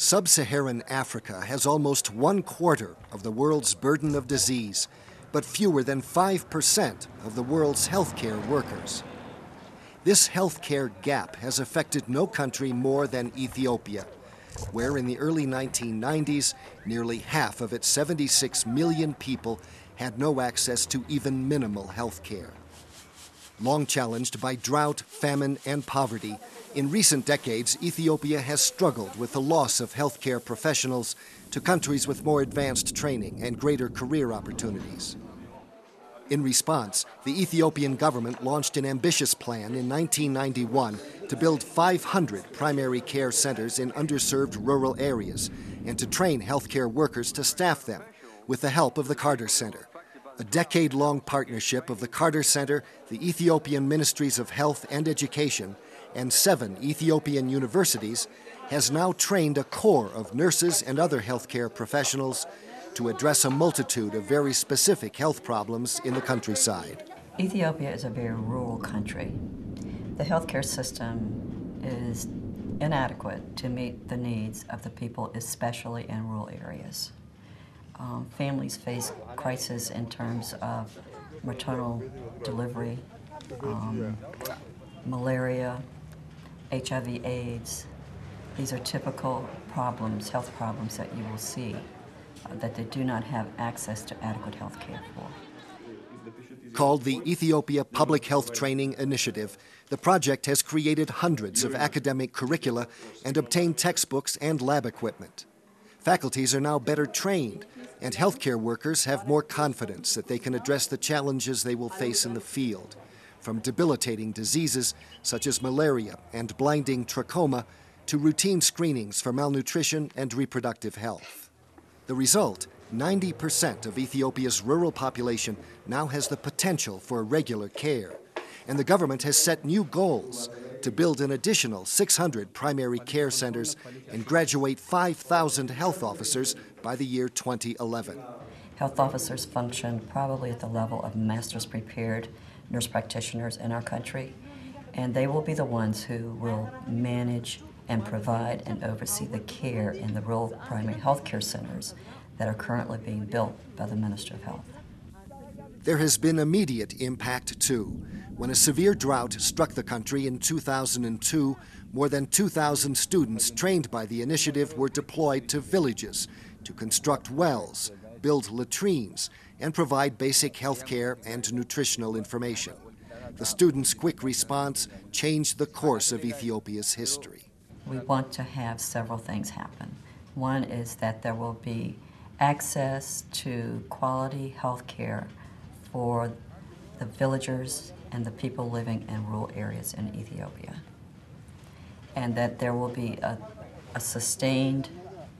Sub-Saharan Africa has almost 1/4 of the world's burden of disease, but fewer than 5% of the world's healthcare workers. This healthcare gap has affected no country more than Ethiopia, where in the early 1990s, nearly half of its 76 million people had no access to even minimal health care. Long challenged by drought, famine, and poverty, in recent decades, Ethiopia has struggled with the loss of healthcare professionals to countries with more advanced training and greater career opportunities. In response, the Ethiopian government launched an ambitious plan in 1991 to build 500 primary care centers in underserved rural areas and to train healthcare workers to staff them with the help of the Carter Center, a decade-long partnership of the Carter Center, the Ethiopian Ministries of Health and Education, and 7 Ethiopian universities has now trained a corps of nurses and other healthcare professionals to address a multitude of very specific health problems in the countryside. Ethiopia is a very rural country. The healthcare system is inadequate to meet the needs of the people, especially in rural areas. Families face crises in terms of maternal delivery, malaria, HIV/AIDS. These are typical problems, health problems that you will see that they do not have access to adequate health care for. Called the Ethiopia Public Health Training Initiative, the project has created hundreds of academic curricula and obtained textbooks and lab equipment. Faculties are now better trained, and healthcare workers have more confidence that they can address the challenges they will face in the field, from debilitating diseases such as malaria and blinding trachoma to routine screenings for malnutrition and reproductive health. The result, 90% of Ethiopia's rural population now has the potential for regular care, and the government has set new goals to build an additional 600 primary care centers and graduate 5,000 health officers by the year 2011. Health officers function probably at the level of master's prepared nurse practitioners in our country, and they will be the ones who will manage and provide and oversee the care in the rural primary health care centers that are currently being built by the Minister of Health. There has been immediate impact, too. When a severe drought struck the country in 2002, more than 2,000 students trained by the initiative were deployed to villages to construct wells, build latrines, and provide basic health care and nutritional information. The students' quick response changed the course of Ethiopia's history. We want to have several things happen. One is that there will be access to quality health care for the villagers and the people living in rural areas in Ethiopia. And that there will be a sustained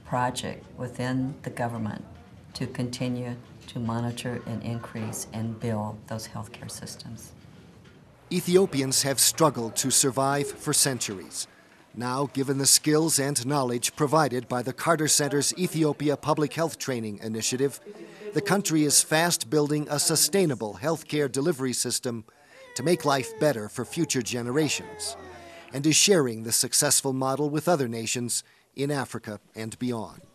project within the government to continue to monitor and increase and build those healthcare systems. Ethiopians have struggled to survive for centuries. Now, given the skills and knowledge provided by the Carter Center's Ethiopia Public Health Training Initiative, the country is fast building a sustainable healthcare delivery system to make life better for future generations, and is sharing the successful model with other nations in Africa and beyond.